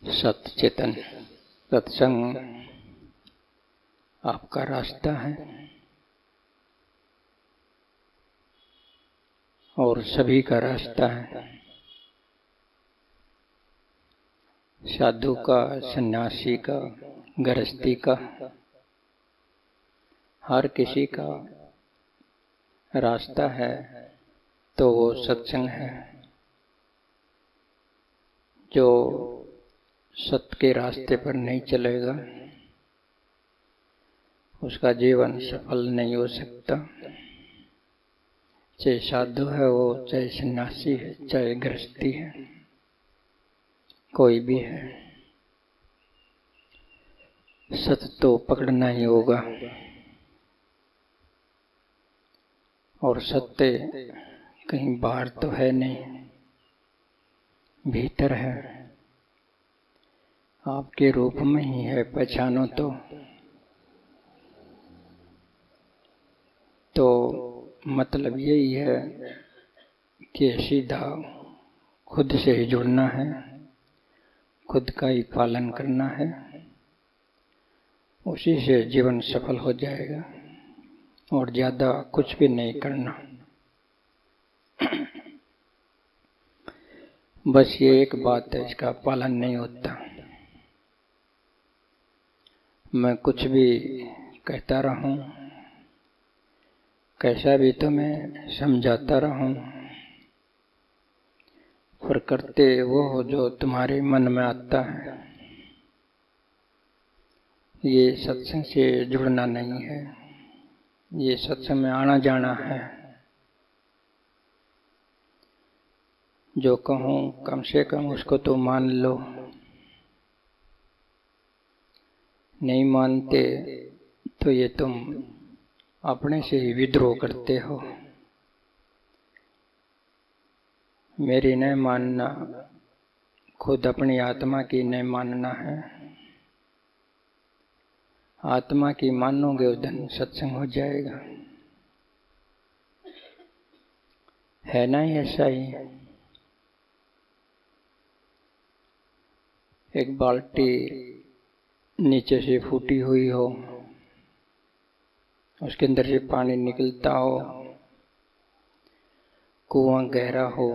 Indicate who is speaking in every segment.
Speaker 1: सत्चेतन सत्संग आपका रास्ता है और सभी का रास्ता है। साधु का, सन्यासी का, गृहस्थी का, हर किसी का रास्ता है तो वो सत्संग है। जो सत्य के रास्ते पर नहीं चलेगा उसका जीवन सफल नहीं हो सकता। चाहे साधु है वो, चाहे सन्यासी है, चाहे गृहस्थी है, कोई भी है, सत्य तो पकड़ना ही होगा। और सत्य कहीं बाहर तो है नहीं, भीतर है, आपके रूप में ही है। पहचानो तो मतलब यही है कि सीधा खुद से ही जुड़ना है, खुद का ही पालन करना है, उसी से जीवन सफल हो जाएगा और ज्यादा कुछ भी नहीं करना। बस ये एक बात है, इसका पालन नहीं होता। मैं कुछ भी कहता रहूं, कैसा भी तुम्हें समझाता रहूं, पर करते वो हो जो तुम्हारे मन में आता है। ये सत्संग से जुड़ना नहीं है, ये सत्संग में आना जाना है। जो कहूं कम से कम उसको तो मान लो। नहीं मानते तो ये तुम अपने से ही विद्रोह करते हो। मेरी नहीं मानना, खुद अपनी आत्मा की नहीं मानना है। आत्मा की मानोगे उस दिन सत्संग हो जाएगा। है ना ही ऐसा ही। एक बाल्टी नीचे से फूटी हुई हो, उसके अंदर से पानी निकलता हो, कुआं गहरा हो,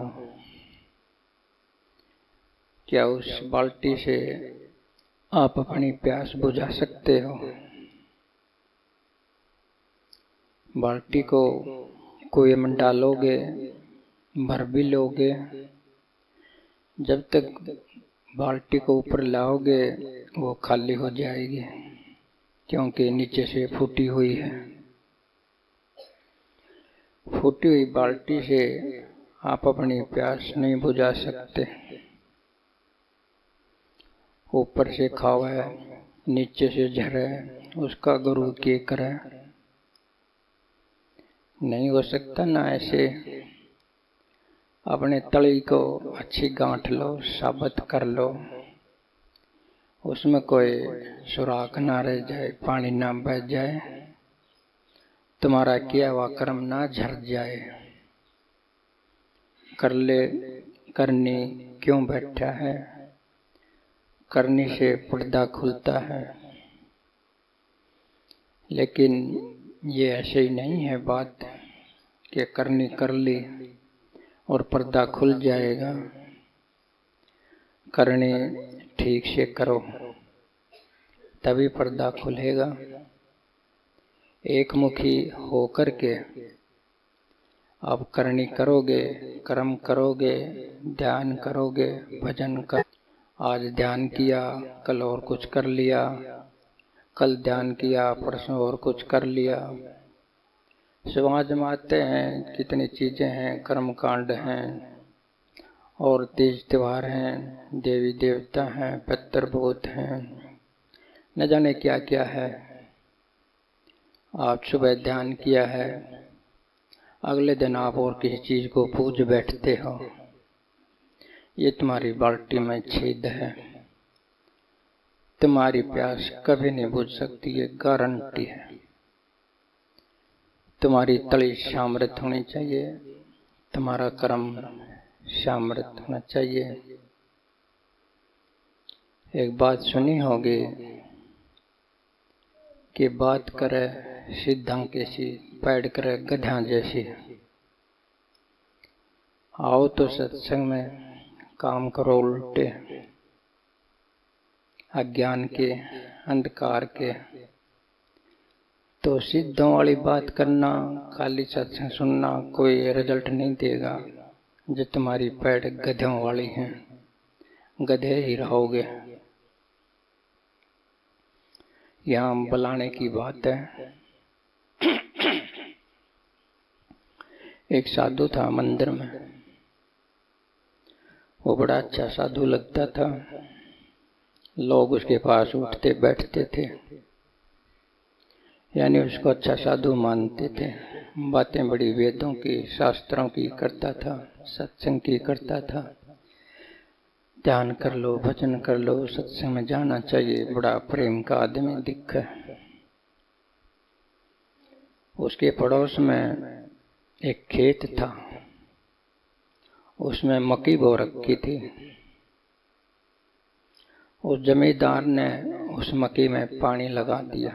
Speaker 1: क्या उस बाल्टी से आप अपनी प्यास बुझा सकते हो? बाल्टी को कुएं में डालोगे, भर भी लोगे, जब तक बाल्टी को ऊपर लाओगे वो खाली हो जाएगी, क्योंकि नीचे से फूटी हुई है। फूटी हुई बाल्टी से आप अपनी प्यास नहीं बुझा सकते। ऊपर से खावे, नीचे से झरे, उसका गुरु के करे, नहीं हो सकता ना। ऐसे अपने तली को अच्छी गांठ लो, साबित कर लो, उसमें कोई सुराख ना रह जाए, पानी ना बह जाए, तुम्हारा किया हुआ कर्म ना झड़ जाए। कर ले करनी क्यों बैठा है? करनी से पर्दा खुलता है। लेकिन ये ऐसे ही नहीं है बात कि करनी कर ली और पर्दा खुल जाएगा। करनी ठीक से करो तभी पर्दा खुलेगा। एक मुखी होकर के आप करनी करोगे, कर्म करोगे, ध्यान करोगे, भजन कर। आज ध्यान किया, कल और कुछ कर लिया, कल ध्यान किया, परसों और कुछ कर लिया। समाज में आते हैं, कितनी चीजें हैं, कर्म कांड हैं, और तीज त्योहार हैं, देवी देवता हैं, पितृभूत हैं, न जाने क्या क्या है। आप सुबह ध्यान किया है, अगले दिन आप और किसी चीज को पूज बैठते हो। ये तुम्हारी बाल्टी में छेद है, तुम्हारी प्यास कभी नहीं बुझ सकती, ये गारंटी है। तुम्हारी तली शामृत होनी चाहिए, तुम्हारा कर्म शामृत होना चाहिए। एक बात सुनी होगी कि बात करे सिद्धां कैसी, पैड़ करे गधा जैसी। आओ तो सत्संग में काम करो उल्टे, अज्ञान के, अंधकार के। तो सिद्धों वाली बात करना, खाली सत्संग सुनना कोई रिजल्ट नहीं देगा। जो तुम्हारी पैड़ गधों वाली हैं, गधे ही रहोगे। यहाँ बुलाने की बात है। एक साधु था मंदिर में, वो बड़ा अच्छा साधु लगता था। लोग उसके पास उठते बैठते थे, यानी उसको अच्छा साधु मानते थे। बातें बड़ी वेदों की, शास्त्रों की करता था, सत्संग की करता था। ध्यान कर लो, भजन कर लो, सत्संग में जाना चाहिए। बड़ा प्रेम का आदमी दिखा। उसके पड़ोस में एक खेत था, उसमें मक्की बो रखी थी। उस जमींदार ने उस मक्की में पानी लगा दिया।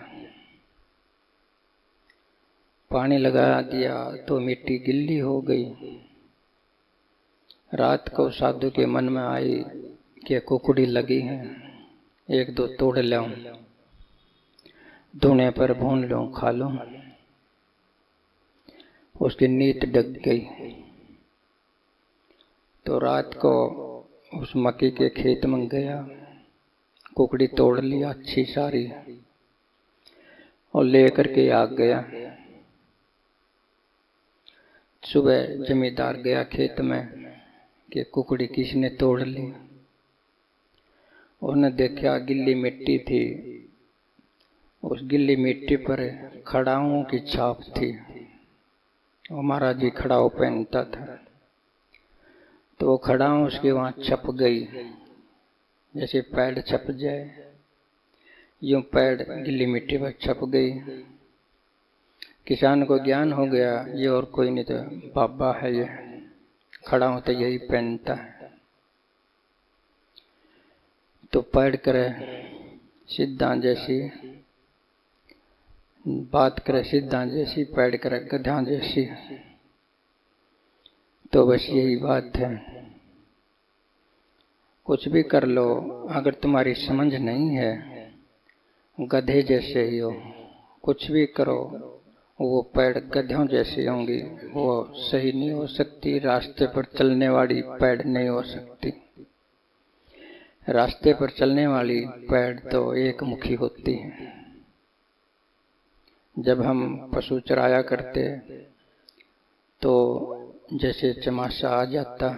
Speaker 1: पानी लगा दिया तो मिट्टी गिल्ली हो गई। रात को साधु के मन में आई कि कुकड़ी लगी है, एक दो तोड़ लूं, धुने पर भून लूं, खा लूं। उसकी नींद डग गई। तो रात को उस मक्की के खेत में गया, कुकड़ी तोड़ लिया अच्छी सारी और लेकर के आ गया। सुबह जमींदार गया खेत में कि कुकड़ी किसने तोड़ ली। उसने देखा गिल्ली मिट्टी थी, उस गिल्ली मिट्टी पर खड़ाओं की छाप थी। वो महाराज जी खड़ाऊ पहनता था, तो वो खड़ाऊ उसके वहां छप गई। जैसे पैड छप जाए, यूं पैड गिल्ली मिट्टी पर छप गई। किसान को ज्ञान हो गया, ये और कोई नहीं तो बाबा है, ये खड़ा हो तो यही पहनता है। तो पैड करे सिद्धां जैसी, बात करे सिद्धां जैसी, पैड करे गधा जैसी। तो बस यही बात है। कुछ भी कर लो, अगर तुम्हारी समझ नहीं है, गधे जैसे ही हो। कुछ भी करो, वो पैड़ गधों जैसी होंगी, वो सही नहीं हो सकती। रास्ते पर चलने वाली पैड़ नहीं हो सकती। रास्ते पर चलने वाली पैड़ तो एक मुखी होती है। जब हम पशु चराया करते तो जैसे चमासा आ जाता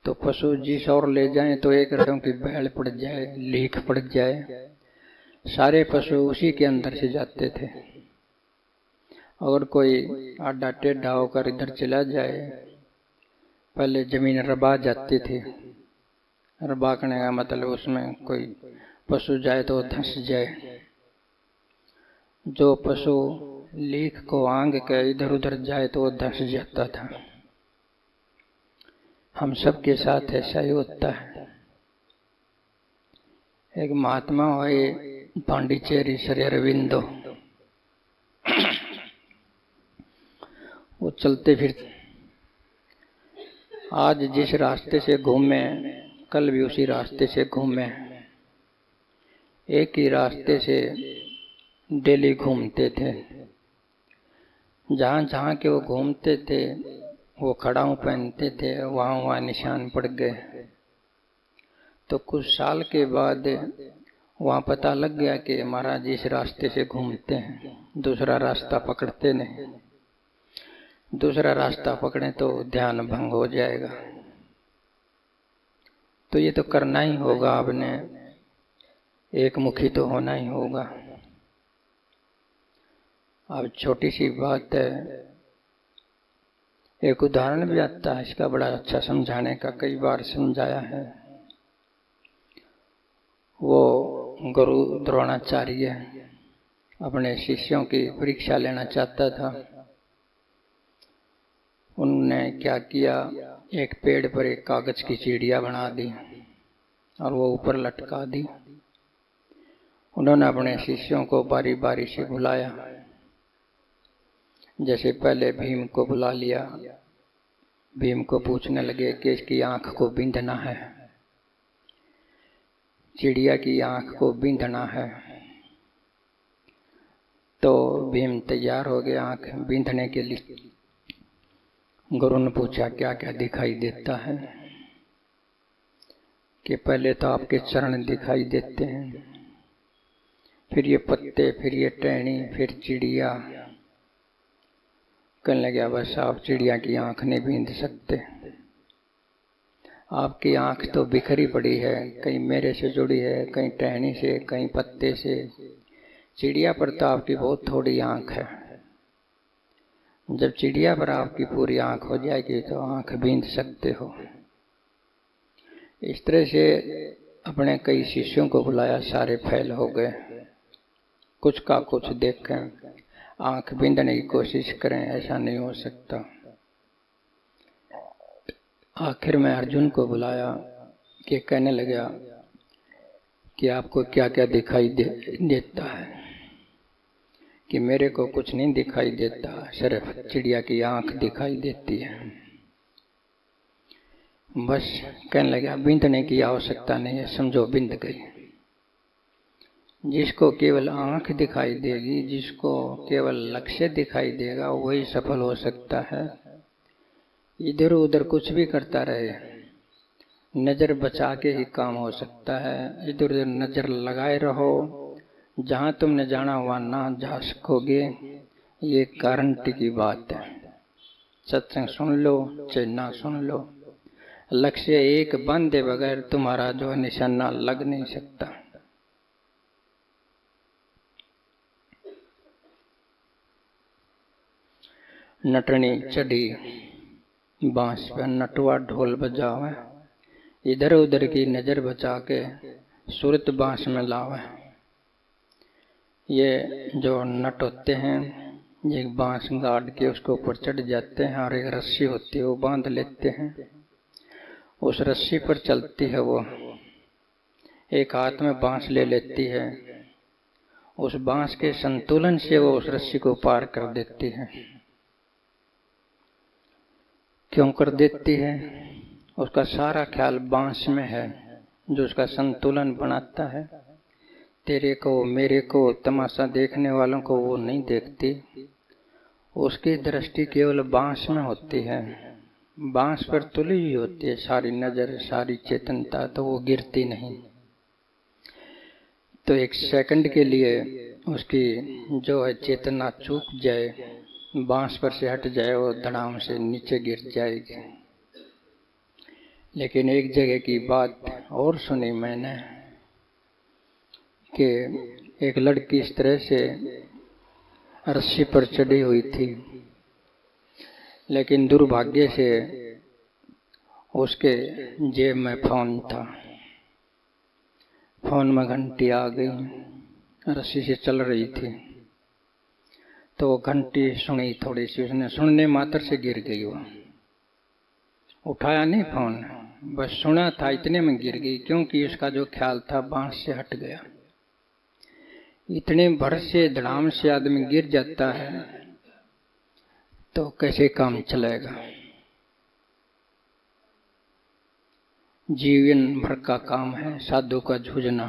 Speaker 1: तो पशु जिस और ले जाएं तो एक रंग की बैल पड़ जाए, लीक पड़ जाए, सारे पशु उसी के अंदर से जाते थे। अगर कोई आडा टेढ़ा होकर इधर चला जाए, पहले जमीन रबा जाती थी। रबाकने का मतलब उसमें कोई पशु जाए तो धंस जाए। जो पशु लीक को आंग के इधर उधर जाए तो वो धंस जाता था। हम सब के साथ ऐसा ही होता है। एक महात्मा हुए पांडिचेरी श्री अरविंदो, वो चलते फिरते आज जिस रास्ते से घूमे, कल भी उसी रास्ते से घूमे। एक ही रास्ते से डेली घूमते थे। जहां जहां के वो घूमते थे, वो खड़ाऊ पहनते थे, वहां वहां निशान पड़ गए। तो कुछ साल के बाद वहां पता लग गया कि महाराज इस रास्ते से घूमते हैं, दूसरा रास्ता पकड़ते नहीं। दूसरा रास्ता पकड़े तो ध्यान भंग हो जाएगा। तो ये तो करना ही होगा, आपने एक मुखी तो होना ही होगा। अब छोटी सी बात है, एक उदाहरण भी आता है इसका, बड़ा अच्छा समझाने का, कई बार समझाया है। वो गुरु द्रोणाचार्य अपने शिष्यों की परीक्षा लेना चाहता था। उन्होंने क्या किया, एक पेड़ पर एक कागज की चिड़िया बना दी। और वो ऊपर लटका दी। उन्होंने अपने शिष्यों को बारी बारी से बुलाया। जैसे पहले भीम को बुला लिया, भीम को पूछने लगे कि इसकी आंख को बींधना है, चिड़िया की आंख को बींधना है। तो भीम तैयार हो गए आंख बींधने के लिए। गुरु ने पूछा क्या क्या दिखाई देता है? कि पहले तो आपके चरण दिखाई देते हैं, फिर ये पत्ते, फिर ये टहनी, फिर चिड़िया। कहने लगा बस आप चिड़िया की आंख नहीं बींध सकते। आपकी आंख तो बिखरी पड़ी है, कहीं मेरे से जुड़ी है, कहीं टहनी से, कहीं पत्ते से। चिड़िया पर तो आपकी बहुत थोड़ी आंख है। जब चिड़िया पर आपकी पूरी आंख हो जाएगी तो आंख बींध सकते हो। इस तरह से अपने कई शिष्यों को बुलाया, सारे फैल हो गए। कुछ का कुछ देखें, आंख बींधने की कोशिश करें, ऐसा नहीं हो सकता। आखिर में अर्जुन को बुलाया कि कहने लगा कि आपको क्या क्या दिखाई देता है? कि मेरे को कुछ नहीं दिखाई देता, सिर्फ चिड़िया की आंख दिखाई देती है। बस कहने लगा बींधने की आवश्यकता नहीं है, समझो बींध गई। जिसको केवल आंख दिखाई देगी, जिसको केवल लक्ष्य दिखाई देगा, वही सफल हो सकता है। इधर उधर कुछ भी करता रहे, नजर बचा के ही काम हो सकता है। इधर उधर नजर लगाए रहो, जहां तुमने जाना वहां ना जा सकोगे, ये गारंटी की बात है। सत्संग सुन लो चाहे ना सुन लो, लक्ष्य एक बांधे बगैर तुम्हारा जो निशाना लग नहीं सकता। नटनी चढ़ी बांस पे, नटवा ढोल बजावे, इधर उधर की नजर बचा के सूरत बांस में लावे। ये जो नट होते हैं, ये बांस गाड़ के उसके ऊपर चढ़ जाते हैं और एक रस्सी होती है वो बांध लेते हैं। उस रस्सी पर चलती है वो, एक हाथ में बांस ले लेती है, उस बांस के संतुलन से वो उस रस्सी को पार कर देती है। क्यों कर देती है? उसका सारा ख्याल बांस में है, जो उसका संतुलन बनाता है। तेरे को, मेरे को, तमाशा देखने वालों को वो नहीं देखती, उसकी दृष्टि केवल बांस में होती है। बांस पर तुली हुई होती है सारी नजर, सारी चेतनता, तो वो गिरती नहीं। तो एक सेकंड के लिए उसकी जो है चेतना चूक जाए, बांस पर से हट जाए, वो धड़ाम से नीचे गिर जाएगी। लेकिन एक जगह की बात और सुनी मैंने कि एक लड़की इस तरह से रस्सी पर चढ़ी हुई थी, लेकिन दुर्भाग्य से उसके जेब में फोन था। फोन में घंटी आ गई, रस्सी से चल रही थी, तो वो घंटी सुनी थोड़ी सी, उसने सुनने मात्र से गिर गई। वो उठाया नहीं फोन, बस सुना था, इतने में गिर गई, क्योंकि उसका जो ख्याल था बांस से हट गया। इतने भर से धड़ाम से आदमी गिर जाता है तो कैसे काम चलेगा? जीवन भर का काम है साधु का जूझना,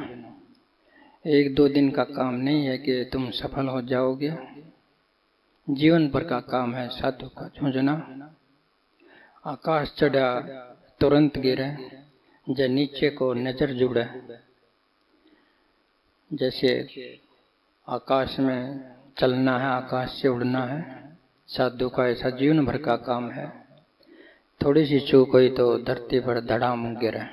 Speaker 1: एक दो दिन का काम नहीं है कि तुम सफल हो जाओगे। जीवन भर का काम है साधु का जूझना। आकाश चढ़ा तुरंत गिरे, जब नीचे को नजर जुड़े। जैसे आकाश में चलना है, आकाश से उड़ना है, साधु का ऐसा जीवन भर का काम है। थोड़ी सी चूक हुई तो धरती पर धड़ाम गिरे।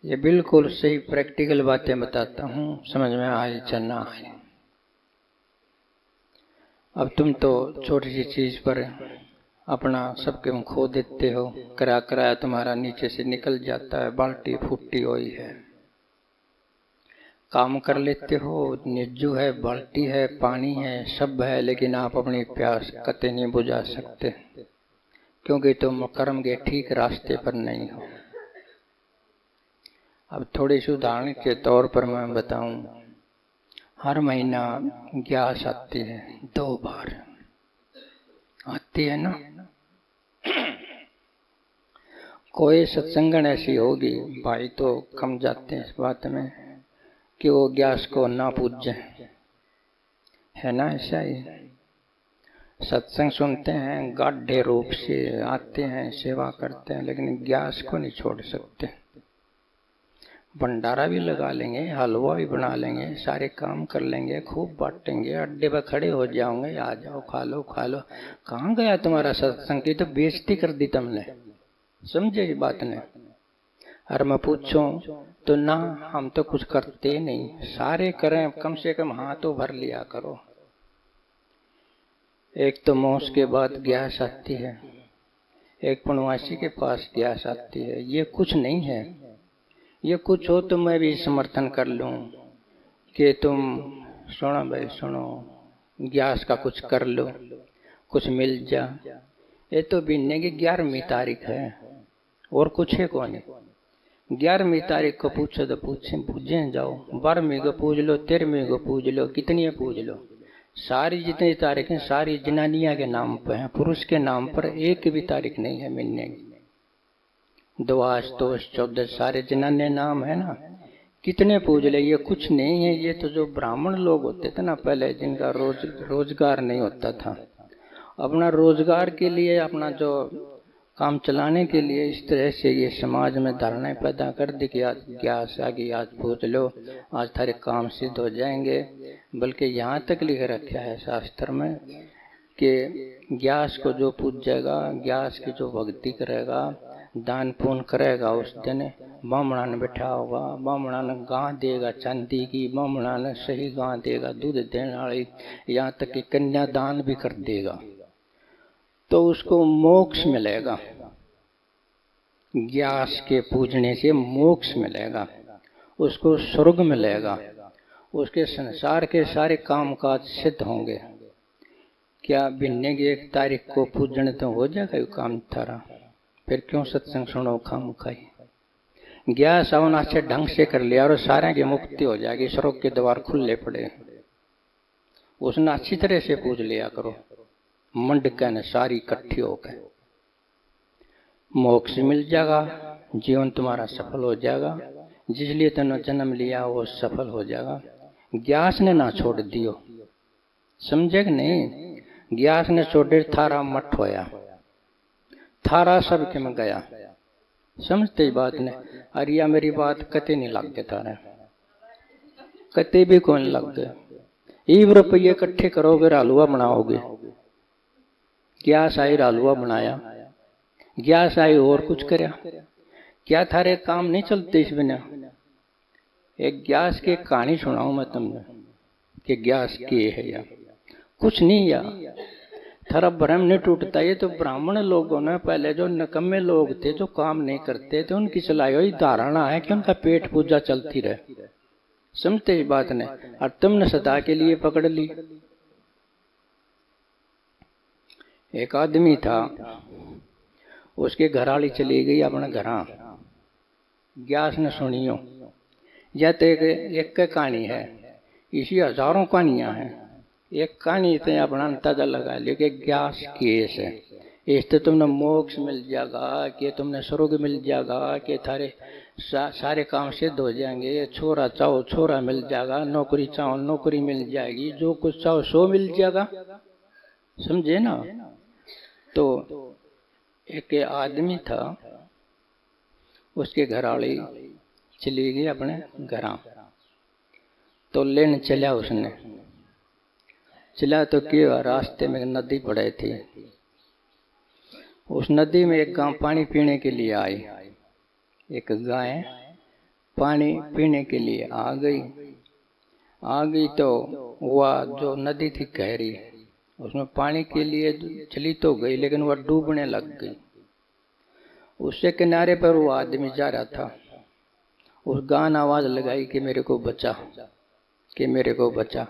Speaker 1: ये बिल्कुल सही प्रैक्टिकल बातें बताता हूँ, समझ में आए चाहे ना आए। अब तुम तो छोटी सी चीज पर अपना सबके खो देते हो, कराया तुम्हारा नीचे से निकल जाता है, बाल्टी फूटी हुई है। काम कर लेते हो, निज्जू है, बाल्टी है, पानी है, सब है, लेकिन आप अपनी प्यास कतई नहीं बुझा सकते, क्योंकि तुम कर्म के ठीक रास्ते पर नहीं हो। अब थोड़ी सी उदाहरण के तौर पर मैं बताऊं, हर महीना गैस आती है, 2 बार आती है ना। कोई सत्संगन ऐसी होगी, भाई तो कम जाते हैं इस बात में कि वो गैस को ना पूजे, है ना। ऐसा ही सत्संग सुनते हैं, गाढ़े रूप से आते हैं, सेवा करते हैं, लेकिन गैस को नहीं छोड़ सकते। भंडारा भी लगा लेंगे, हलवा भी बना लेंगे, सारे काम कर लेंगे, खूब बांटेंगे, अड्डे पर खड़े हो जाओगे, आ जाओ खा लो खा लो। कहाँ गया तुम्हारा सत्संग की तो बेइज्जती कर दी तुमने, समझे ये बात ने। और मैं पूछूं तो ना, हम तो कुछ करते नहीं, सारे करें, कम से कम हाथों भर लिया करो। एक तो मौस के बाद गैस आती है, एक पुणवासी के पास गैस आती है। ये कुछ नहीं है, ये कुछ हो तो मैं भी समर्थन कर लूं कि तुम सुनो भाई सुनो, गैस का कुछ कर लो, कुछ मिल जा। ये तो महीने की 11वीं तारीख है और कुछ है कौन। 11वीं तारीख को पूछो तो पूछे जाओ, 12वीं को पूछ लो, 13वीं को पूछ लो, कितनी पूछ लो। सारी जितनी तारीखें सारी जनानियां के नाम पर हैं, पुरुष के नाम पर एक भी तारीख नहीं है महीने की। 2 तोष 14 सारे जनाने नाम है ना, कितने पूज ले। ये कुछ नहीं है। ये तो जो ब्राह्मण लोग होते थे ना पहले, जिनका रोजगार नहीं होता था, अपना रोजगार के लिए, अपना जो काम चलाने के लिए इस तरह से ये समाज में धारणाएं पैदा कर दी कि आज गैस आ गई, आज पूज लो, आज थारे काम सिद्ध हो जाएंगे। बल्कि यहाँ तक लिख रखा है शास्त्र में कि गैस को जो पूजेगा, गैस की जो भक्ति करेगा, दान पुण्य करेगा, उस दिन बामणा ने बैठा होगा, बामणा ने गां देगा चांदी की, बामणा ने सही गां देगा दूध देने वाली, यहाँ तक कि कन्यादान भी कर देगा, तो उसको मोक्ष मिलेगा। गैस के पूजने से मोक्ष मिलेगा, उसको स्वर्ग मिलेगा, उसके संसार के सारे काम काज सिद्ध होंगे। क्या महीने की 1 तारीख को पूजने तो हो जाएगा काम थारा, फिर क्यों सत्संग सुनो खाम खाई। गैस आवन अच्छे ढंग से कर लिया और सारे की मुक्ति हो जाएगी, स्वर्ग के द्वार खुले पड़े, उसने अच्छी तरह से पूज लिया करो, मंडक ने सारी इकट्ठी होकर मोक्ष मिल जाएगा, जीवन तुम्हारा सफल हो जाएगा, जिसलिए तुमने जन्म लिया वो सफल हो जाएगा। गैस ने ना छोड़ दियो, समझे कि नहीं। गैस ने छोड़े थारा मठ होया, थारा सबके में गया, समझते ही बात ने। अरे या मेरी बात कते नहीं लग गए थारे, कते भी कौन लग गए। 1 रुपये इकट्ठे करोगे, हलवा बनाओगे, गैस आई हलवा बनाया, गैस आई और कुछ करया, क्या थारे काम नहीं चलते इस बिना। एक गैस की कहानी सुनाऊं मैं तुमने कि गैस के है या कुछ नहीं, या थारा भ्रम नहीं टूटता। ये तो ब्राह्मण लोगों ने पहले, जो नकम्मे लोग थे, जो काम नहीं करते थे, उनकी चलाई हुई धारणा है कि उनका पेट पूजा चलती रहे, समझते इस बात ने। और तुमने सदा के लिए पकड़ ली। एक आदमी था, उसके घरवाली चली गई अपने घर, गैस ने सुनियो। यह तो एक कहानी है, इसी हजारों कहानियां हैं। एक कहानी तो अपना अंदाजा लगा लियो कि गैस केस है, इससे तुमने मोक्ष मिल जाएगा, कि तुमने स्वर्ग मिल जाएगा, कि थारे सारे काम सिद्ध हो जाएंगे, छोरा चाहो छोरा मिल जाएगा, नौकरी चाहो नौकरी मिल जाएगी, जो कुछ चाहो सो मिल जाएगा, समझे ना। तो एक आदमी था, उसके घरवाली चली गई अपने घर, तो लेने चला उसने, चला तो क्या, रास्ते में नदी पड़े थी, उस नदी में एक गाय पानी पीने के लिए आई। एक गाय पानी पीने के लिए आ गई तो वह जो नदी थी गहरी, उसमें पानी के लिए चली तो गई, लेकिन वह डूबने लग गई। उससे किनारे पर वो आदमी जा रहा था, उस गाय ने आवाज लगाई कि मेरे को बचा, कि मेरे को बचा।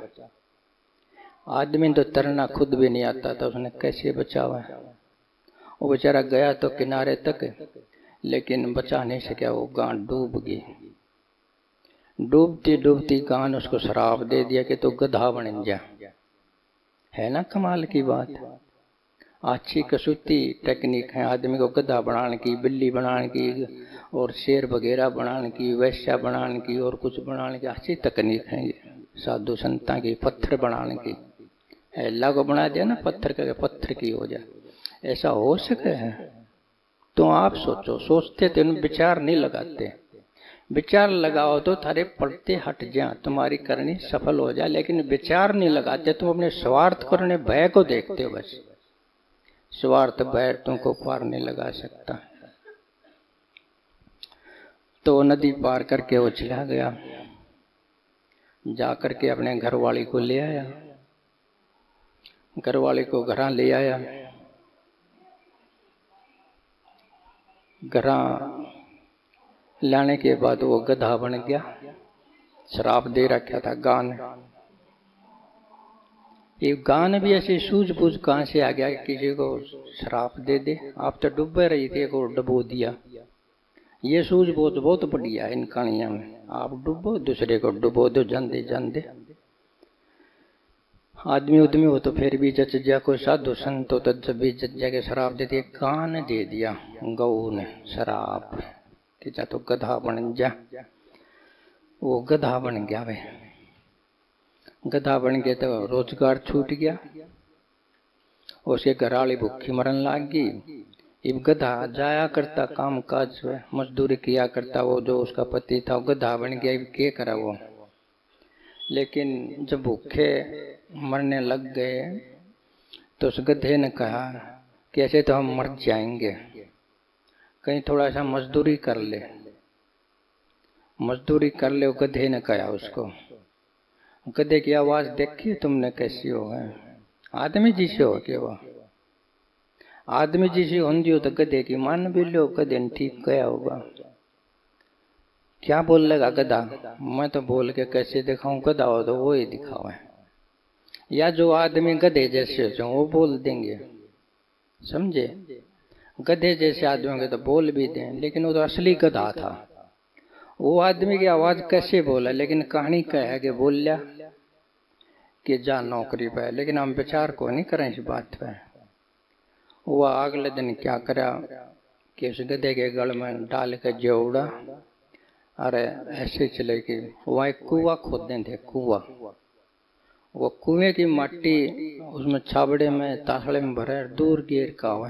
Speaker 1: आदमी तो तरना खुद भी नहीं आता था, उसने कैसे बचावा। वो बेचारा गया तो किनारे तक, लेकिन बचा नहीं सका, वो गाय डूब गई। डूबती डूबती कान उसको शराब दे दिया कि तू गधा बन जा। है ना कमाल की बात। अच्छी कसूती टेक्निक है आदमी को गधा बनाने की, बिल्ली बनाने की, और शेर वगैरह बनाने की, वैश्या बनाने की, और कुछ बनाने की अच्छी तकनीक है ये साधु संता की। पत्थर बनाने की, अल्लाह को बना दिया ना पत्थर का, पत्थर की हो जाए, ऐसा हो सके है? तो आप सोचो, सोचते तो विचार नहीं लगाते। विचार लगाओ तो थारे पड़ते हट जा, तुम्हारी करनी सफल हो जाए। लेकिन विचार नहीं लगाते, तुम अपने स्वार्थ करने भय को देखते हो बस। स्वार्थ भय तुमको पार नहीं लगा सकता। तो नदी पार करके वो चला गया, जा करके अपने घरवाली को ले आया, घरवाली को घर ले आया। घर लाने के बाद वो गधा बन गया। शराब दे रखा था गान। ये गान भी ऐसी सूझबूझ कहां से आ गया कि किसी को शराब दे दे? आप तो डूबे रही थे, को डुबो दिया। ये सूझबूझ बहुत बढ़िया है इन कहानियों में। आप डूबो, दूसरे को डुबो दो, जानते जानते। आदमी उदमी हो तो फिर भी जच जा, कोई साधु संत हो तो जब भी जच जा के शराब दे दिया। कान दे दिया गऊ ने शराब कि जा तो गधा बन जा। वो गधा बन गया। वे गधा बन गया तो रोजगार छूट गया, उसके घरवाली भूखी मरन लाग गई। अब गधा जाया करता काम काज, मजदूरी किया करता। वो जो उसका पति था वो गधा बन गया, अब क्या करा वो। लेकिन जब भूखे मरने लग गए तो उस गधे ने कहा कि ऐसे तो हम मर जाएंगे, कहीं थोड़ा सा मजदूरी कर ले। मजदूरी कर ले, वो गधे ने कहा उसको। गधे की आवाज देखी तुमने कैसी हो है? आदमी जैसे हो के वो आदमी जैसी होंगी हो तो गधे की मान भी लो, गधे ने ठीक गया होगा। क्या बोल लेगा गधा? मैं तो बोल के कैसे दिखाऊं? गधा हो तो वो ही दिखाओ है, या जो आदमी गधे जैसे हो वो बोल देंगे, समझे? गधे जैसे आदमी होंगे तो बोल भी दें, लेकिन वो तो असली गधा था। वो आदमी की आवाज कैसे बोला? लेकिन कहानी क्या है कि बोल लिया कि जा नौकरी पे। लेकिन हम विचार को नहीं करें इस बात पे। वो अगले दिन क्या करा कि उस गधे के गल में डाल के जोड़ा, अरे ऐसे चले कि वहाँ एक कुआं खोदे थे। कुआं, वो कुएं की मट्टी उसमें छाबड़े में तासड़े में भरे, दूर गिर का हुआ।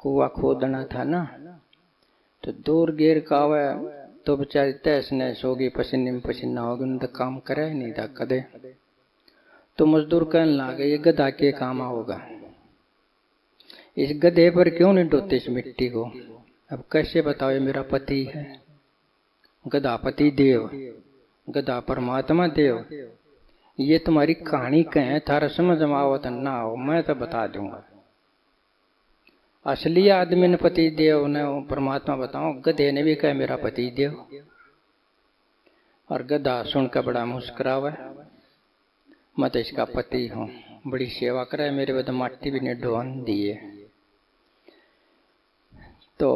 Speaker 1: कुआं खोदना था ना, तो दूर गिर का हुआ तो बेचारी तैस नैस होगी, पसीने में पसीना होगी, उन्होंने तो काम करा ही नहीं था कदे। तो मजदूर कहने लगे ये गधा के काम होगा, इस गधे पर क्यों नहीं ढोते इस मिट्टी को? अब कैसे बताओ, ये मेरा पति है। गधा पति देव, गधा परमात्मा देव। ये तुम्हारी कहानी कहें, थारा समझ में आओ तो ना हो, मैं तो बता दूंगा। असली आदमी ने पति देव ने परमात्मा बताओ, गधे ने भी कहा मेरा पति देव। और गधा सुनकर बड़ा मुस्कुरावा, मैं तो इसका पति हूँ, बड़ी सेवा करे मेरे बद, माटी भी ने ढोन दिए। तो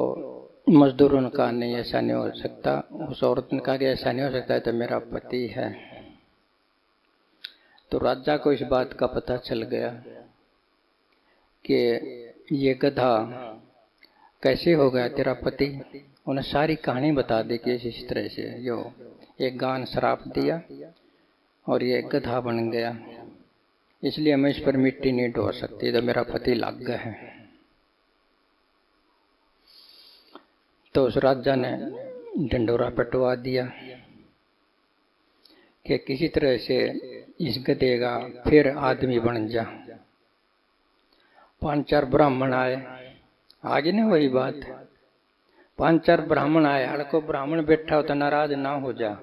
Speaker 1: मजदूरों ने कहा नहीं ऐसा नहीं हो सकता। उस औरत ने कहा कि ऐसा नहीं हो सकता, है तो मेरा पति है। तो राजा को इस बात का पता चल गया कि ये गधा कैसे हो गया तेरा पति। उन्हें सारी कहानी बता दी कि इस तरह से यो एक गान श्राप दिया और ये गधा बन गया, इसलिए मैं इस पर मिट्टी नहीं ढो सकती, तो मेरा पति लग गया है। तो उस राजा ने ढंडोरा पटवा दिया कि किसी तरह से इस गधे का फिर आदमी बन जा। 5-4 ब्राह्मण आगे नहीं वही बात। 5-4 ब्राह्मण आए, हड़को ब्राह्मण बैठा हो तो नाराज ना हो जा।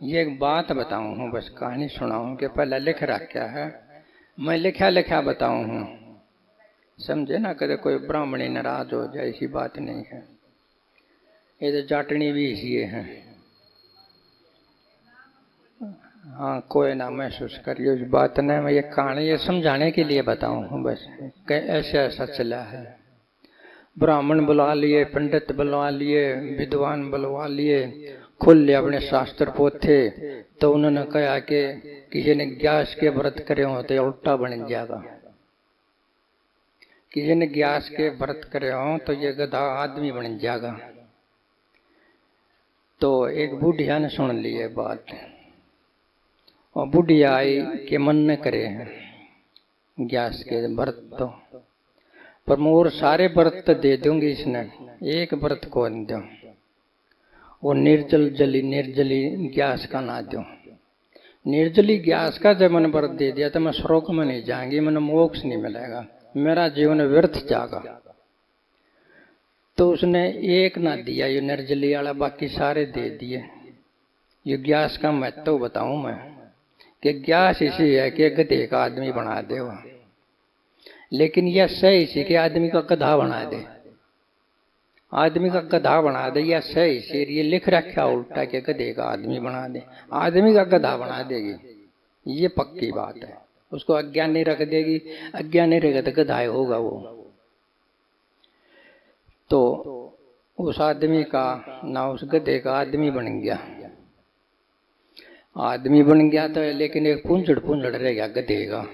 Speaker 1: ये एक बात बताऊं हूँ, बस कहानी सुनाऊं कि पहले लिख रखा है, मैं लिखा बताऊं हूँ, समझे ना? कदे कोई ब्राह्मणी नाराज हो जाए, ऐसी बात नहीं है। ये तो जाटनी भी इसी है। हाँ, कोई ना महसूस करिए इस बात ने, मैं ये कहानी ये समझाने के लिए बताऊं हूँ बस। ऐसे ऐसा चला है, ब्राह्मण बुला लिए, पंडित बुलवा लिए, विद्वान बुलवा लिए, खोल लिया अपने शास्त्र पोथे, तो उन्होंने कहा कि किसी ने ग्यास के व्रत करे हो तो उल्टा बन जाएगा, किसी ने ग्यास के व्रत करे हो तो ये गधा आदमी बन जाएगा। तो एक बुढ़िया ने सुन ली है बात, और बुढ़िया आई कि मन न करे हैं ग्यास के व्रत, तो पर मोर सारे व्रत तो दे दूंगी इसने, एक व्रत को न दो, वो निर्जली ग्यास का ना दो। निर्जली ग्यास का जब मैंने व्रत दे दिया तो मैं स्वर्ग में नहीं जाएंगी, मैंने मोक्ष नहीं मिलेगा, मेरा जीवन व्यर्थ जाएगा। तो उसने एक ना दिया ये निर्जली वाला, बाकी सारे दे दिए। ये ग्यास का महत्व बताऊं मैं कि ग्यास इसी है कि गधे का आदमी बना दे वो, लेकिन यह सही इसी के आदमी का गधा बना दे, आदमी का गधा बना दे, या सही से ये लिख रखा उल्टा के गधे का आदमी बना दे, आदमी का गधा बना देगी, ये पक्की बात है। उसको अज्ञानी रख देगी, अज्ञानी रहेगा तो गधा होगा वो। तो उस आदमी का ना उस गधे का आदमी बन गया, आदमी बन गया तो, लेकिन एक पूंजड़ रह गया गधे का,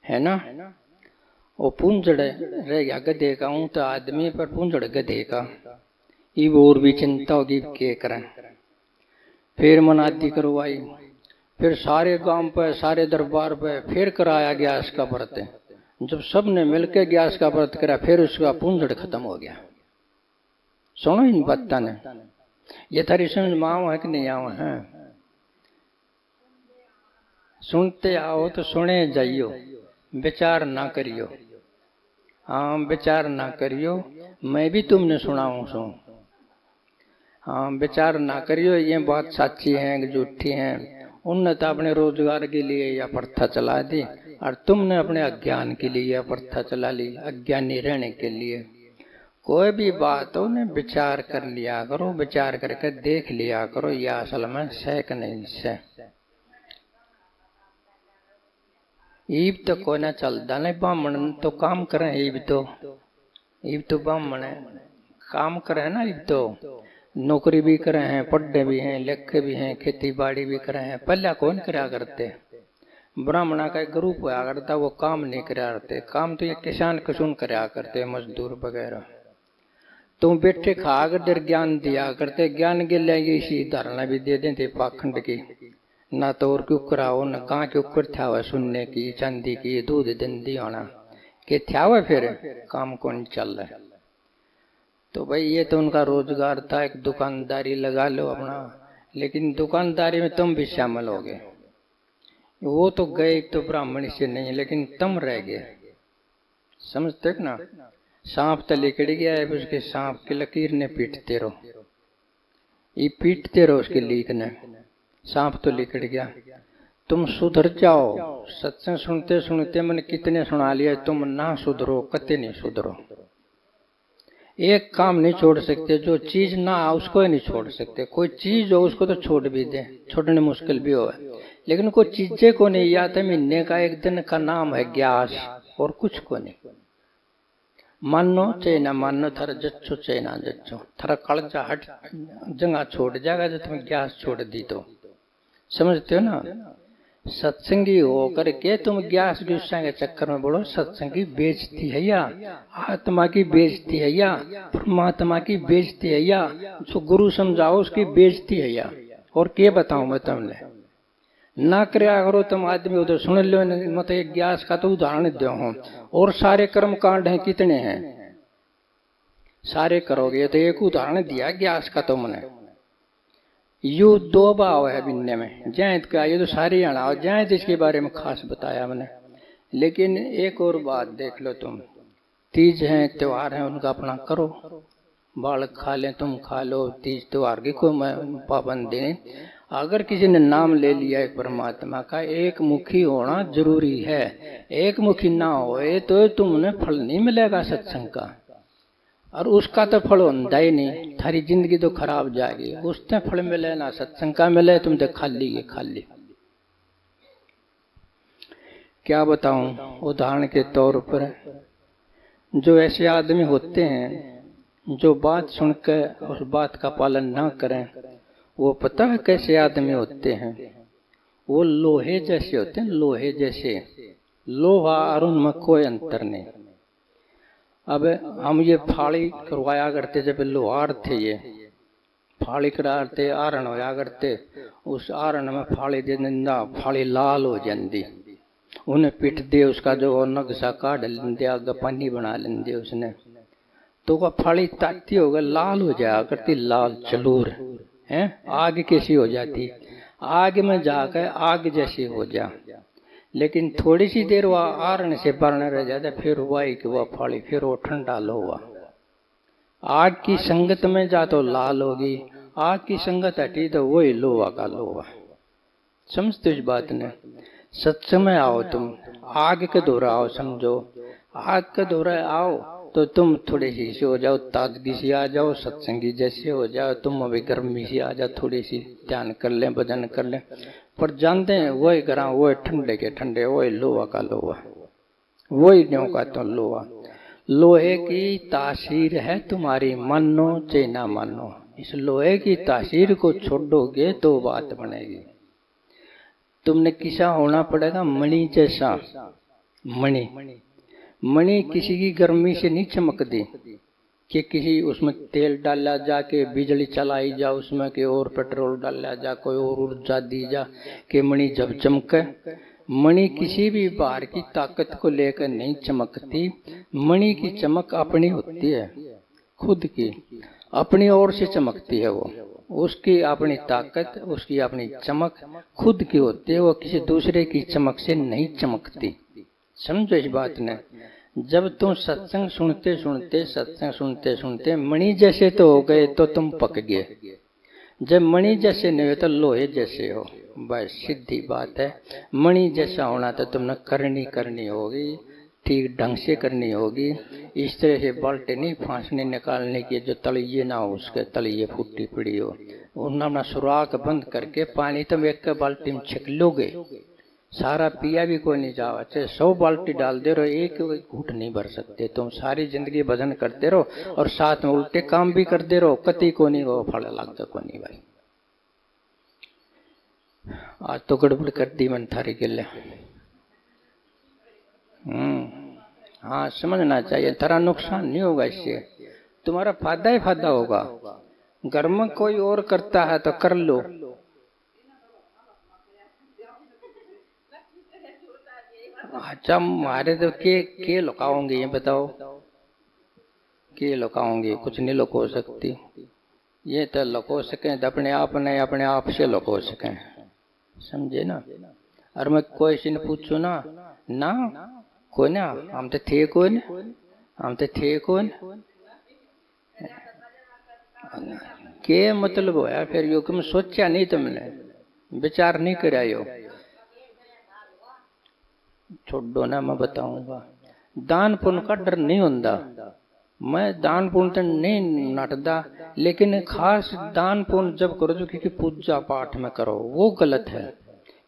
Speaker 1: है ना। वो पूंजड़ रह गया गधे का, ऊँ तो आदमी पर पूंजड़ गधे का। ये और भी चिंता होगी क्या करें। फिर मनादी करवाई, फिर सारे गांव पे सारे दरबार पे फिर कराया ग्यास का व्रत। जब सबने मिलकर ग्यास का व्रत करा, फिर उसका पूंजड़ खत्म हो गया। सुनो इन बातों ने, ये थारी समझ में आओ है कि नहीं आओ है? सुनते आओ तो सुने जाइयो, विचार ना करियो। हाँ विचार ना करियो, मैं भी तुमने सुनाऊं सो। हाँ विचार ना करियो, ये बात सच्ची है कि झूठी है। उनने तो अपने रोजगार के लिए यह प्रथा चला दी, और तुमने अपने अज्ञान के लिए यह प्रथा चला ली, अज्ञानी रहने के लिए। कोई भी बात हो ने विचार कर लिया करो, विचार करके देख लिया करो, यह असल में सह कि नहीं सह। ईब तो कोई ना चलता नहीं, ब्राह्मण तो काम करे, ईब तो ब्राह्मण है काम करे ना, ईब तो नौकरी भी करे हैं, पढ़े भी हैं, लिखे भी हैं, खेती बाड़ी भी करे हैं। पहले कौन करा करते, ब्राह्मणा का एक ग्रुप हुआ करता, वो काम नहीं करा करते। काम तो ये किसान कसून करा करते, मजदूर वगैरह। तुम बैठे खा कर ज्ञान दिया करते, ज्ञान के लिए इसी धारणा भी दे देते पाखंड की, ना तो और क्यों कराओ, न कहाँ के ऊपर था हुआ सुनने की, चांदी की, दूध दंदी होना के था हुआ, फिर काम कौन चल रहा है। तो भाई ये तो उनका रोजगार था, एक दुकानदारी लगा लो अपना, लेकिन दुकानदारी में तुम भी शामिल हो गए। वो तो गए तो ब्राह्मण से नहीं, लेकिन तुम रह गए, समझते ना। सांप तो लिकड़ गया है, उसके सांप की लकीर ने पीटते रहो, ये पीटते रहो उसके लीक ने, सांप तो लिकड़ गया। तुम सुधर जाओ, सत्संग सुनते सुनते मैंने कितने सुना लिया, तुम ना सुधरो, कते नहीं सुधरो। एक काम नहीं छोड़ सकते, जो चीज ना आ उसको ही नहीं छोड़ सकते। कोई चीज हो उसको तो छोड़ भी दे, छोड़ने मुश्किल भी हो, लेकिन कोई चीजें को नहीं याद है। महीने का एक दिन का नाम है ग्यास, और कुछ को नहीं। मानो चाहे ना मानो, थारा जच्चो चाहे ना जच्चो, थारा कलजा हट जगह छोड़ जाएगा जब तुम्हें ग्यास छोड़ दी तो, समझते हो ना। सत्संगी हो करके तुम ग्यास गुस्सा के चक्कर में बढ़ो, सत्संगी बेइज्जती है या आत्मा की बेइज्जती है या परमात्मा की बेइज्जती है या जो गुरु समझाओ उसकी बेइज्जती है या, और क्या बताऊं मैं तुमने। ना करया करो तुम आदमी, उधर सुन लो, मतलब एक ग्यास का तो उदाहरण दो हूं। और सारे कर्म कांड हैं कितने हैं, सारे करोगे तो एक उदाहरण दिया ग्यास का तुमने। यू दो भाव है बिन्ने में, जैत का ये तो सारे आना, जैत इसके बारे में खास बताया मैंने। लेकिन एक और बात देख लो, तुम तीज है, त्योहार है, उनका अपना करो, बालक खा लें तुम खा लो, तीज त्योहार की कोई पाबंदी नहीं। अगर किसी ने नाम ले लिया एक परमात्मा का, एक मुखी होना जरूरी है। एक मुखी ना होए तो तुमने फल नहीं मिलेगा सत्संग का, और उसका तो फल होता ही नहीं, थारी जिंदगी तो खराब जाएगी। उससे फल मिले ना सत्संग का मिले, तुम तो खाली है खाली। क्या बताऊं, उदाहरण के तौर पर जो ऐसे आदमी होते हैं जो बात सुनकर उस बात का पालन ना करें, वो पता है कैसे आदमी होते हैं? वो लोहे जैसे होते हैं, लोहे जैसे। लोहा और उनमें कोई अंतर नहीं। अब हम ये फाड़ी करवाया करते, जब लोहार थे, ये फाड़ी कराते, आरण होया करते, उस आरण में फाड़ी दे देंदा, फाड़ी लाल हो जाती, उन्हें पिट दे, उसका जो नक्शा काट लेंदे, आगे पानी बना लेंदे उसने, तो वह फाड़ी ताती होगा, लाल हो जाया करती, लाल चलूर है। आग कैसी हो जाती? आग में जाकर आग जैसी हो जा। लेकिन थोड़ी सी देर वह आरण से बरने रह जाता, फिर वही कि वह फाड़ी फिर वो ठंडा लोहा। आग की संगत में जा तो लाल होगी, आग की संगत हटी तो वही लोहा का लोहा। समझते इस बात ने? सत्संग में आओ, तुम आग के दौरा आओ, समझो आग के दौरा आओ तो तुम थोड़ी सी हो जाओ, ताजगी सी आ जाओ, सत्संगी जैसे हो जाओ, तुम अभी गर्मी सी आ जाओ, थोड़ी सी ध्यान कर ले, भजन कर ले। पर जानते हैं वही करा, वही ठंडे के ठंडे, वही लोहा का लोहा, वही न्यों का तो लोहा। लोहे की तासीर है तुम्हारी, मानो चाहे ना मानो। इस लोहे की तासीर को छोड़ोगे तो बात बनेगी। तुमने किसा होना पड़ेगा, मणि जैसा। मणि मणि किसी की गर्मी से नहीं चमकती कि किसी उसमें तेल डाला जा के बिजली चलाई जा उसमें, कि और पेट्रोल डाला जा, कोई और ऊर्जा दी जा कि मणि जब चमके। मणि किसी भी बाहर की ताकत को लेकर नहीं चमकती। मणि की चमक अपनी होती है, खुद की, अपनी ओर से चमकती है। वो उसकी अपनी ताकत, उसकी अपनी चमक खुद की होती है, वो किसी दूसरे की चमक से नहीं चमकती। समझो इस बात ने। जब तुम सत्संग सुनते सुनते मणि जैसे तो हो गए तो तुम पक गए। जब मणि जैसे नहीं हो तो लोहे जैसे हो, बस सीधी बात है। मणि जैसा होना तो तुमने करनी होगी, ठीक ढंग से करनी होगी। इस तरह से बाल्टी नहीं फांसने निकालने की, जो तलिए ना हो उसके तलिए फूटी पड़ी हो, उन्हें अपना सुराख बंद करके पानी तुम एक बाल्टी में छिक लोगे, सारा पिया भी कोई नहीं जावा, चाहे 100 बाल्टी डाल दे रहो, एक घूट नहीं भर सकते। तुम सारी जिंदगी भजन करते रहो और साथ में उल्टे काम भी करते रहो, कति को नहीं वो फल लगता को नहीं भाई। आज तो गड़बड़ कर दी मन थारी के लिए। हाँ, समझना चाहिए, तेरा नुकसान नहीं होगा, इससे तुम्हारा फायदा ही फायदा होगा। घर में कोई और करता है तो कर लो। अच्छा, मारे तो के लुकाओगे, ये बताओ, के लुकाओगे? कुछ नहीं लुको सकती। ये तो लुको सके तो अपने आप नहीं, अपने आप से लुको सके, समझे ना? और मैं कोई से पूछू ना कोई ना, हम तो थे कौन, के मतलब होया फिर यो कि सोचा नहीं, तुमने विचार नहीं करायो। छोड़ो ना, मैं बताऊंगा। दान पुण्य का डर नहीं होता। मैं दान पुण्य तो नहीं नटदा, लेकिन खास दान पुण्य जब करो जो किसी पूजा पाठ में करो वो गलत है।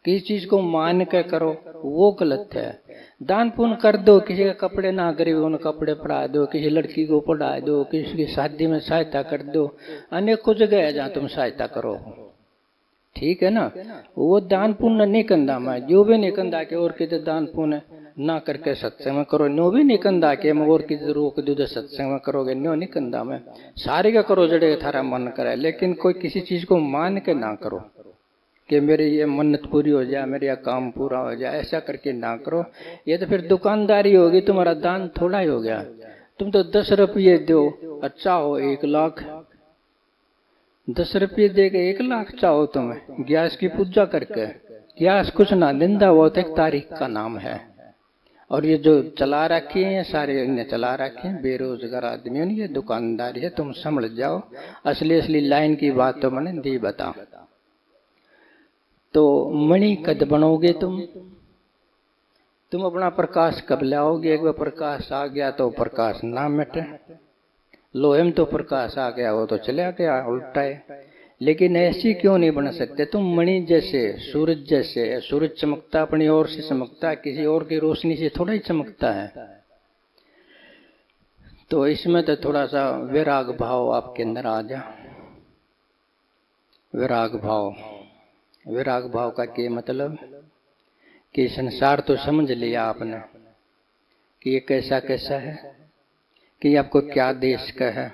Speaker 1: किसी चीज को मान के करो वो गलत है। दान पुण्य कर दो, किसी के कपड़े ना गरीब उन कपड़े पढ़ा दो, किसी लड़की को पढ़ा दो, किसी की शादी में सहायता कर दो, अनेकों जगह है जहाँ तुम सहायता करो, ठीक है ना? वो दान पुण्य नहीं कंदा। मैं जो भी नहीं कंदा के और किधर दान पुण्य ना करके सत्संग में करो, नो भी नहीं कंदा के मैं और किधर रोक दू तो सत्संग में करोगे, नो नहीं कंदा मैं। सारे का करो जड़े थारा मन करे, लेकिन कोई किसी चीज को मान के ना करो कि मेरी ये मन्नत पूरी हो जाए, मेरा काम पूरा हो जाए, ऐसा करके ना करो। ये तो फिर दुकानदारी होगी, तुम्हारा दान थोड़ा ही हो गया। तुम तो 10 रुपये दो, अच्छा हो 1 लाख, 10 रुपये दे के 1 लाख चाहो तुम्हें गैस की पूजा करके। गैस कुछ ना निंदा, वो तो एक तारीख का नाम है। और ये जो चला रखे हैं सारे, इन्हें चला रखे हैं बेरोजगार आदमियों ने, ये दुकानदारी है। तुम समझ जाओ, असली लाइन की बात तो मैंने दी बता। तो मणि कद बनोगे तुम अपना प्रकाश कब लाओगे? एक बार प्रकाश आ गया तो प्रकाश ना मिटे। लोहे में तो प्रकाश आ गया, वो तो चला गया, उल्टा है। लेकिन ऐसी क्यों नहीं बन सकते तुम? मणि जैसे, सूरज जैसे। सूरज चमकता अपनी ओर से चमकता है, किसी और की रोशनी से थोड़ा ही चमकता है। तो इसमें तो थोड़ा सा विराग भाव आपके अंदर आ जा। विराग भाव, विराग भाव का क्या मतलब कि संसार तो समझ लिया आपने कि ये कैसा कैसा है, कि आपको क्या देश का है,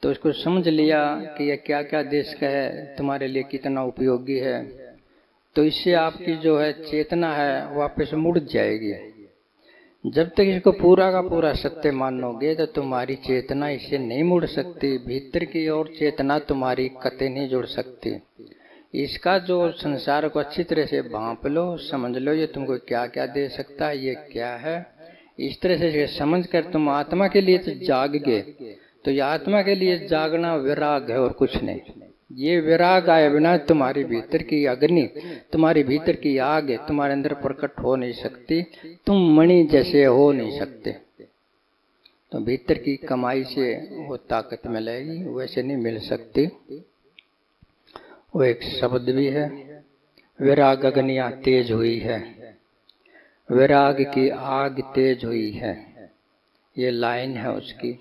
Speaker 1: तो इसको समझ लिया कि ये क्या क्या देश का है, तुम्हारे लिए कितना उपयोगी है। तो इससे आपकी जो है चेतना है वापस मुड़ जाएगी। जब तक इसको पूरा का पूरा सत्य मानोगे तो तुम्हारी चेतना इससे नहीं मुड़ सकती। भीतर की ओर चेतना तुम्हारी कतई नहीं जुड़ सकती। इसका जो संसार को अच्छी तरह से भांप लो, समझ लो ये तुमको क्या क्या दे सकता है, ये क्या है। इस तरह से समझ कर तुम आत्मा के लिए तो जाग गए। तो ये आत्मा के लिए जागना विराग है और कुछ नहीं। ये विराग आए बिना तुम्हारी भीतर की अग्नि, तुम्हारी भीतर की आग है, तुम्हारे अंदर प्रकट हो नहीं सकती। तुम मणि जैसे हो नहीं सकते। तो भीतर की कमाई से वो ताकत मिलेगी, वैसे नहीं मिल सकती। वो एक शब्द भी है, विराग अग्नियां तेज हुई है, विराग की आग तेज हुई है। ये लाइन है उसकी।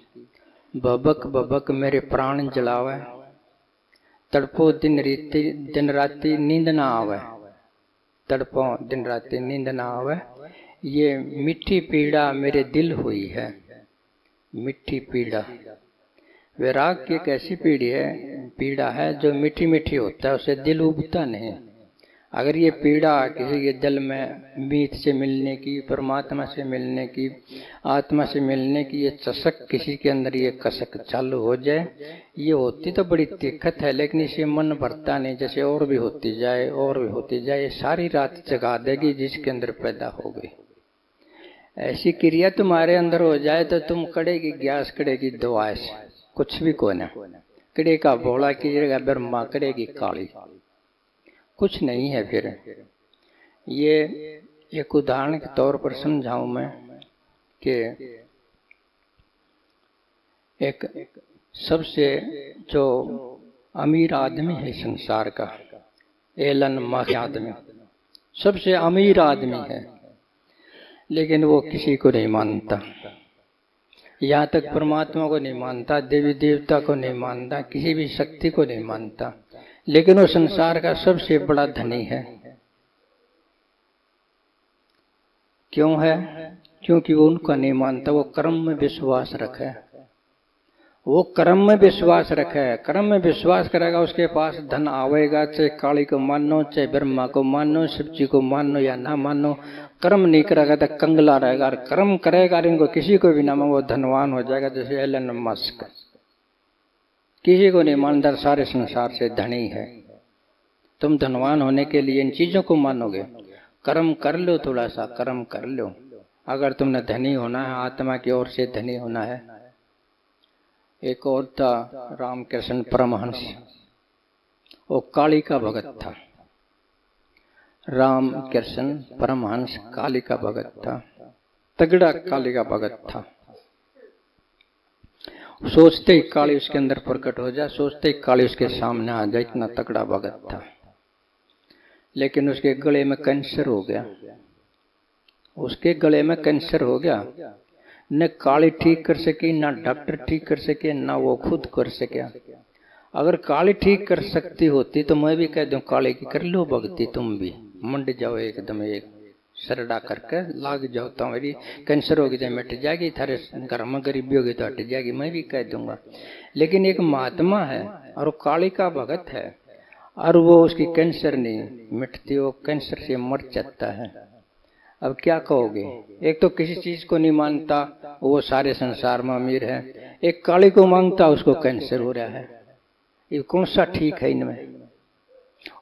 Speaker 1: बबक बबक मेरे प्राण जलावे, तड़पो दिन राती नींद ना आवे। तड़पो दिन राती नींद ना आवे, ये मीठी पीड़ा मेरे दिल हुई है। मीठी पीड़ा, विराग की एक ऐसी पीड़ा है जो मीठी मीठी होता है, उसे दिल उबता नहीं। अगर ये पीड़ा किसी के दिल में मीत से मिलने की, परमात्मा से मिलने की, आत्मा से मिलने की ये चसक किसी के अंदर ये कसक चालू हो जाए, ये होती तो बड़ी तिखत है, लेकिन इसे मन भरता नहीं। जैसे और भी होती जाए और भी होती जाए, सारी रात जगा देगी जिसके अंदर पैदा हो गई। ऐसी क्रिया तुम्हारे अंदर हो जाए तो तुम कड़ेगी ग्यास, कड़ेगी दुआस, कुछ भी को ना। कड़े का भोला कीजिएगा, ब्रह्मा कड़ेगी काली, कुछ नहीं है। फिर ये एक उदाहरण के तौर पर समझाऊं मैं कि एक सबसे जो अमीर आदमी है संसार का, एलन मस्क आदमी सबसे अमीर आदमी है, लेकिन वो किसी को नहीं मानता। यहाँ तक परमात्मा को नहीं मानता, देवी देवता को नहीं मानता, किसी भी शक्ति को नहीं मानता, लेकिन वो संसार का सबसे बड़ा धनी है। क्यों है? क्योंकि वो उनका नहीं मानता, वो कर्म में विश्वास रखे। वो कर्म में विश्वास रखे, कर्म में विश्वास करेगा, उसके पास धन आवेगा। चाहे काली को मानो, चाहे ब्रह्मा को मानो, शिव जी को मानो या ना मानो, कर्म नहीं करेगा तो कंगला रहेगा। और कर्म करेगा, इनको किसी को भी ना मानो, वो धनवान हो जाएगा। जैसे एलन मस्क किसी को नहीं मानता, सारे संसार से धनी है। तुम धनवान होने के लिए इन चीजों को मानोगे, कर्म कर लो, थोड़ा सा कर्म कर लो। अगर तुमने धनी होना है, आत्मा की ओर से धनी होना है। एक और था रामकृष्ण परमहंस, वो काली का भगत था। रामकृष्ण परमहंस काली का भगत था, तगड़ा काली का भगत था। सोचते ही काली उसके अंदर प्रकट हो जाए, सोचते ही काली उसके सामने आ जाए, इतना तगड़ा भगत था। लेकिन उसके गले में कैंसर हो गया। उसके गले में कैंसर हो गया। न काली ठीक कर सकी, ना डॉक्टर ठीक कर सके, ना वो खुद कर सके। अगर काली ठीक कर सकती होती तो मैं भी कह दूं काली की कर लो भक्ति, तुम भी मंड जाओ एकदम, एक सरडा करके लाग जाओ, तो मेरी कैंसर होगी तो मिट जाएगी, थारे घर में गरीबी होगी तो हट जाएगी, मैं भी कह दूंगा। लेकिन एक महात्मा है और वो काली का भगत है, और वो उसकी कैंसर नहीं मिटती, वो कैंसर से मर जाता है। अब क्या कहोगे? एक तो किसी चीज को नहीं मानता, वो सारे संसार में अमीर है। एक काली को मांगता, उसको कैंसर हो रहा है। ये कौन सा ठीक है इनमें?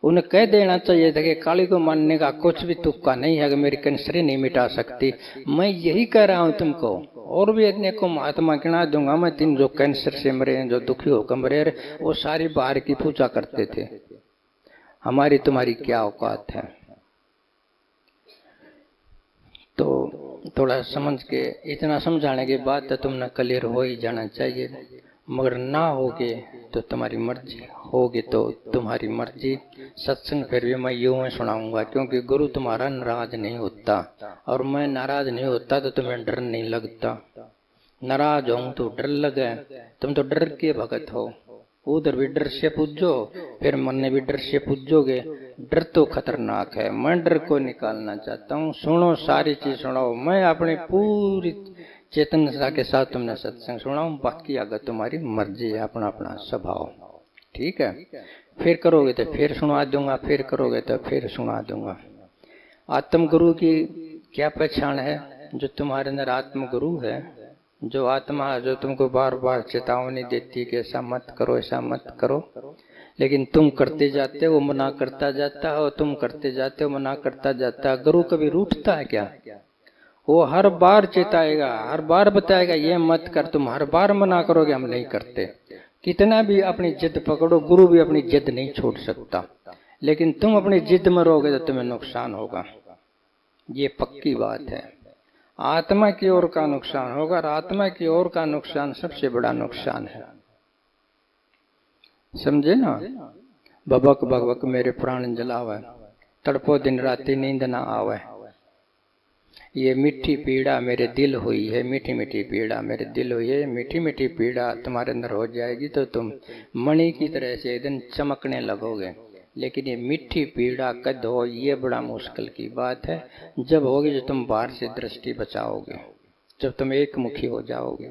Speaker 1: उन्हें कह देना चाहिए था कि काली को मानने का कुछ भी तुक्का नहीं है, अगर मेरी कैंसर ही नहीं मिटा सकती। मैं यही कह रहा हूं तुमको, और भी इतने को महात्मा गिना दूंगा मैं, तीन जो कैंसर से मरे, जो दुखी होकर मरे, वो सारी बाहर की पूजा करते थे। हमारी तुम्हारी क्या औकात है? तो थोड़ा समझ के, इतना समझाने के बाद तो तुमने क्लियर हो ही जाना चाहिए। मगर ना होगे तो तुम्हारी मर्जी, होगे तो तुम्हारी मर्जी। सत्संग फिर भी मैं यूं ही सुनाऊंगा, क्योंकि गुरु तुम्हारा नाराज नहीं होता, और मैं नाराज नहीं होता तो तुम्हें डर नहीं लगता। नाराज हो तो डर लगे, तुम तो डर के भगत हो। उधर भी डर से पूजो, फिर मन में भी डर से पूजोगे। डर तो खतरनाक है, मैं डर को निकालना चाहता हूँ। सुनो, सारी चीज सुनाओ, मैं अपनी पूरी चेतनता के साथ तुमने सत्संग सुनाऊं, बाकी अगर तुम्हारी मर्जी है, अपना अपना स्वभाव। ठीक है, फिर करोगे तो फिर सुना दूंगा, फिर करोगे तो फिर सुना दूंगा। आत्म गुरु की क्या पहचान है? जो तुम्हारे अंदर आत्म गुरु है, जो आत्मा जो तुमको बार बार चेतावनी देती है कि ऐसा मत करो, ऐसा मत करो, लेकिन तुम करते जाते हो, मना करता जाता हो, तुम करते जाते हो, मना करता जाता है। गुरु कभी रूठता है क्या? वो हर बार चेताएगा, हर बार बताएगा ये मत कर, तुम हर बार मना करोगे हम नहीं करते। कितना भी अपनी जिद पकड़ो, गुरु भी अपनी जिद नहीं छोड़ सकता, लेकिन तुम अपनी जिद में रहोगे तो तुम्हें नुकसान होगा, ये पक्की बात है। आत्मा की ओर का नुकसान होगा, और आत्मा की ओर का नुकसान सबसे बड़ा नुकसान है, समझे ना। बबक बबक मेरे प्राण जलावे, तड़पो दिन राति नींद ना आवे। ये मीठी पीड़ा मेरे दिल हुई है, मीठी मीठी पीड़ा मेरे दिल हुई है। मीठी मीठी पीड़ा तुम्हारे अंदर हो जाएगी तो तुम मणि की तरह से एक दिन चमकने लगोगे। लेकिन ये मीठी पीड़ा कद हो, ये बड़ा मुश्किल की बात है। जब होगी जब तुम बाहर से दृष्टि बचाओगे, जब तुम एक मुखी हो जाओगे।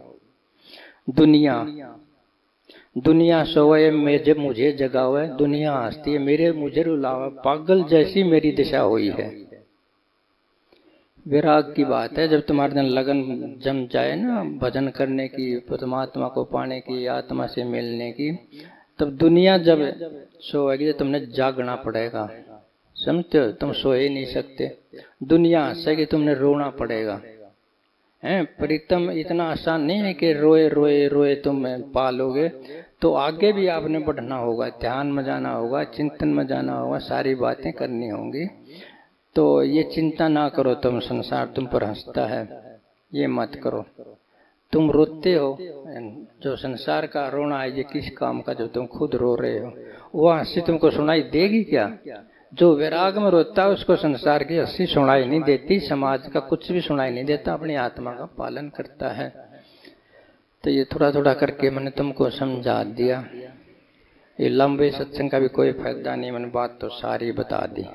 Speaker 1: दुनिया सोए मुझे जगावे, दुनिया हंसती है मेरे मुझे रुलावे, पागल जैसी मेरी दिशा हुई है। विराग की बात है, जब तुम्हारे दिन लगन जम जाए ना भजन करने की, परमात्मा को पाने की, आत्मा से मिलने की, तब दुनिया जब सोएगी तो तुमने जागना पड़ेगा, समझते हो। तुम सो ही नहीं सकते, दुनिया हंसेगी, तुमने रोना पड़ेगा। हैं, प्रीतम इतना आसान नहीं है कि रोए रोए रोए तुम पालोगे। तो आगे भी आपने बढ़ना होगा, ध्यान में जाना होगा, चिंतन में जाना होगा, सारी बातें करनी होंगी। तो ये चिंता ना करो तुम, संसार तुम पर हंसता है, ये मत करो। तुम रोते हो, जो संसार का रोना है ये किस काम का, जो तुम खुद रो रहे हो। वो हंसी तुमको सुनाई देगी क्या? जो वैराग में रोता है उसको संसार की हंसी सुनाई नहीं देती, समाज का कुछ भी सुनाई नहीं देता, अपनी आत्मा का पालन करता है। तो ये थोड़ा थोड़ा करके मैंने तुमको समझा दिया। ये लंबे सत्संग का भी कोई फायदा नहीं, मैंने बात तो सारी बता दी।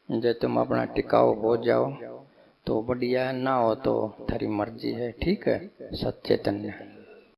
Speaker 1: जो तुम अपना टिकाऊ हो जाओ तो बढ़िया है, ना हो तो थारी मर्जी है। ठीक है, सच्चेतन्य।